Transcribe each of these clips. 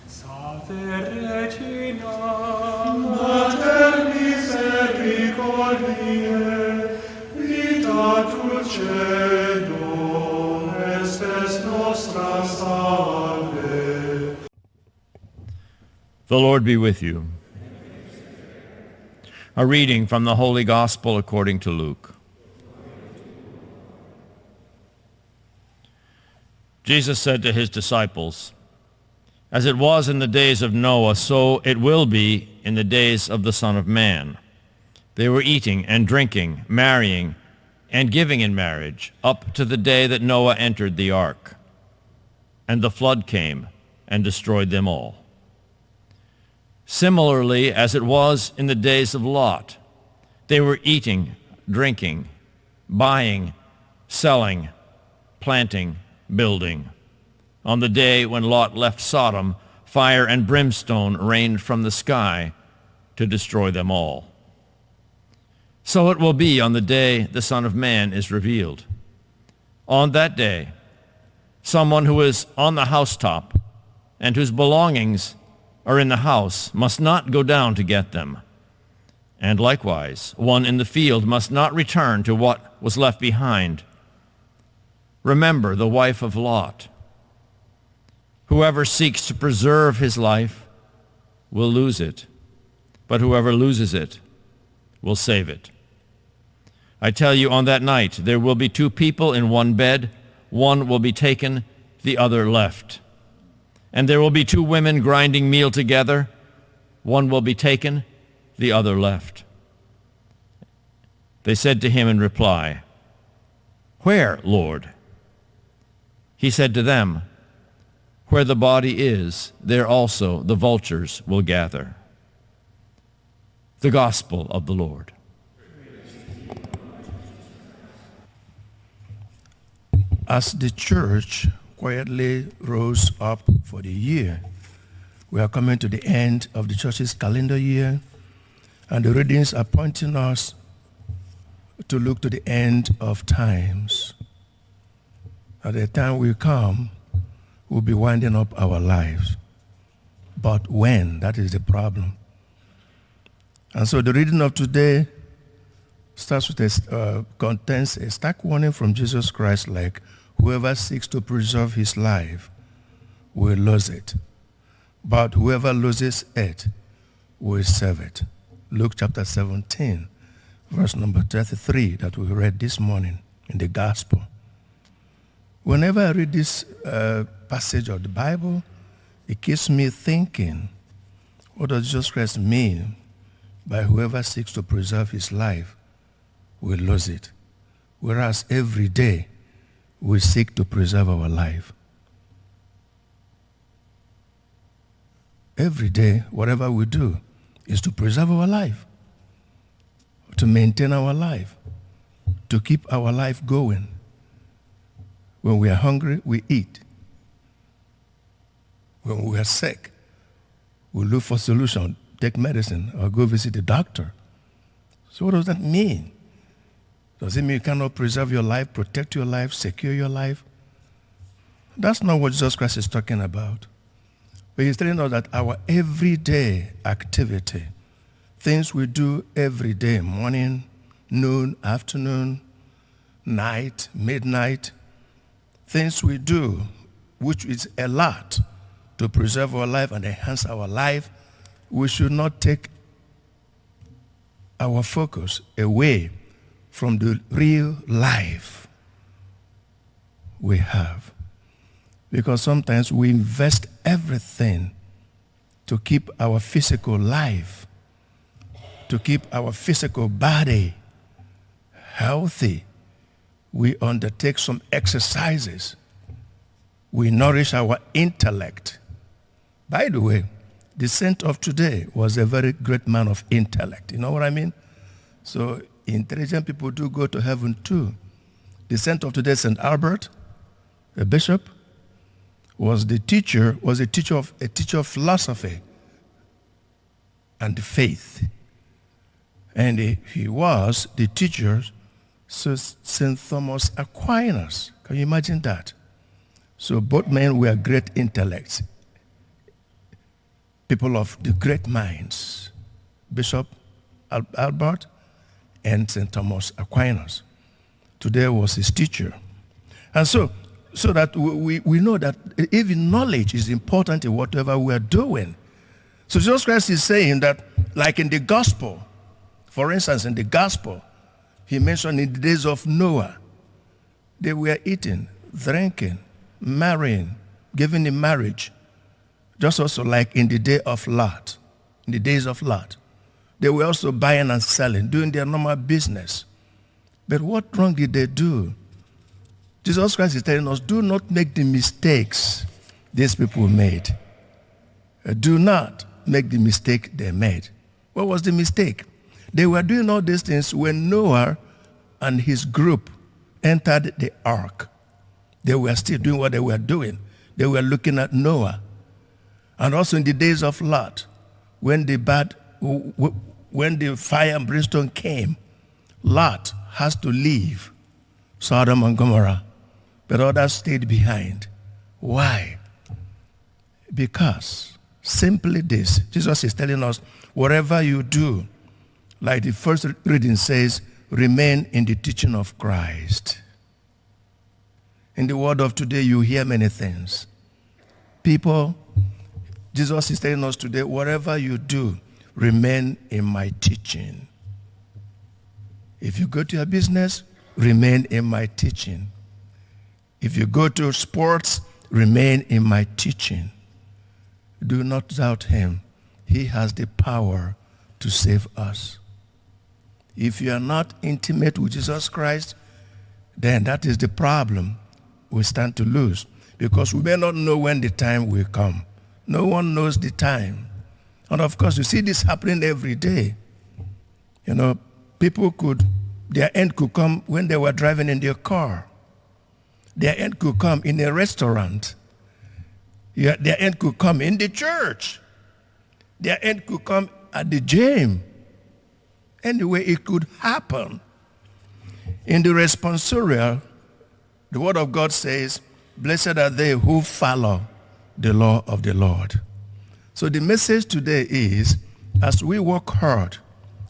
Salve Regina, Mater misericordiae, vita dulcedo, estes nostra salve. The Lord be with you. A reading from the Holy Gospel according to Luke. Jesus said to his disciples, "As it was in the days of Noah, so it will be in the days of the Son of Man. They were eating and drinking, marrying, and giving in marriage, up to the day that Noah entered the ark. And the flood came and destroyed them all. Similarly, as it was in the days of Lot, they were eating, drinking, buying, selling, planting, building. On the day when Lot left Sodom, fire and brimstone rained from the sky to destroy them all. So it will be on the day the Son of Man is revealed. On that day, someone who is on the housetop and whose belongings are in the house must not go down to get them. And likewise, one in the field must not return to what was left behind. Remember the wife of Lot. Whoever seeks to preserve his life will lose it, but whoever loses it will save it. I tell you, on that night there will be two people in one bed, one will be taken, the other left. And there will be two women grinding meal together, one will be taken, the other left." They said to him in reply, "Where, Lord?" He said to them, "Where the body is, there also the vultures will gather." The Gospel of the Lord. As the church quietly rose up for the year, we are coming to the end of the church's calendar year, and the readings are pointing us to look to the end of times. At the time we come, we'll be winding up our lives. But when? That is the problem. And so the reading of today starts with contains a stark warning from Jesus Christ, like, whoever seeks to preserve his life will lose it, but whoever loses it will save it. Luke chapter 17, verse number 33 that we read this morning in the Gospel. Whenever I read this passage of the Bible, it keeps me thinking, what does Jesus Christ mean by whoever seeks to preserve his life will lose it? Whereas every day we seek to preserve our life. Every day, whatever we do is to preserve our life, to maintain our life, to keep our life going. When we are hungry, we eat. When we are sick, we look for solution, take medicine, or go visit the doctor. So what does that mean? Does it mean you cannot preserve your life, protect your life, secure your life? That's not what Jesus Christ is talking about. But he's telling us that our everyday activity, things we do every day, morning, noon, afternoon, night, midnight, things we do, which is a lot to preserve our life and enhance our life, we should not take our focus away from the real life we have. Because sometimes we invest everything to keep our physical life, to keep our physical body healthy. We undertake some exercises. We nourish our intellect. By the way, the saint of today was a very great man of intellect. You know what I mean? So intelligent people do go to heaven too. The saint of today, St. Albert, a bishop, was a teacher of philosophy and faith. And he was the teacher of St. Thomas Aquinas. Can you imagine that? So both men were great intellects. people of the great minds, Bishop Albert and St. Thomas Aquinas. Today was his teacher. And so that we know that even knowledge is important in whatever we are doing. So Jesus Christ is saying that, like in the gospel, for instance, in the gospel, he mentioned in the days of Noah, they were eating, drinking, marrying, giving in marriage. Just also like in the day of Lot, in the days of Lot. They were also buying and selling, doing their normal business. But what wrong did they do? Jesus Christ is telling us, do not make the mistakes these people made. Do not make the mistake they made. What was the mistake? They were doing all these things when Noah and his group entered the ark. They were still doing what they were doing. They were looking at Noah. And also in the days of Lot, when the fire and brimstone came, Lot has to leave Sodom and Gomorrah, but others stayed behind. Why? Because simply this, Jesus is telling us, whatever you do, like the first reading says, remain in the teaching of Christ. In the world of today, you hear many things. People, Jesus is telling us today, whatever you do, remain in my teaching. If you go to your business, remain in my teaching. If you go to sports, remain in my teaching. Do not doubt him. He has the power to save us. If you are not intimate with Jesus Christ, then that is the problem we stand to lose, because we may not know when the time will come. No one knows the time. And of course, you see this happening every day. You know, their end could come when they were driving in their car. Their end could come in a restaurant. Their end could come in the church. Their end could come at the gym. Anyway, it could happen. In the responsorial, the word of God says, blessed are they who follow the law of the Lord. So the message today is, as we work hard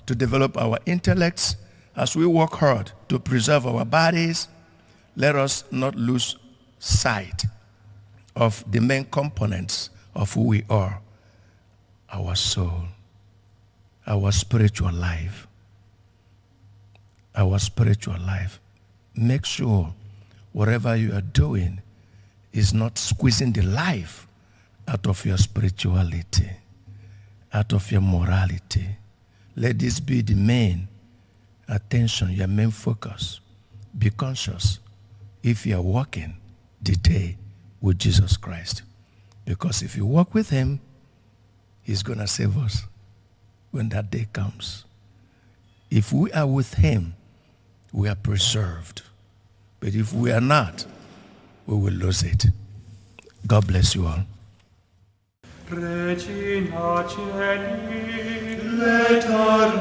to develop our intellects, as we work hard to preserve our bodies, let us not lose sight of the main components of who we are: our soul, our spiritual life. Our spiritual life. Make sure whatever you are doing is not squeezing the life out of your spirituality, out of your morality. Let this be the main attention, your main focus. Be conscious if you are walking the day with Jesus Christ. Because if you walk with him, he's going to save us when that day comes. If we are with him, we are preserved. But if we are not, we will lose it. God bless you all. Regina Celi, let our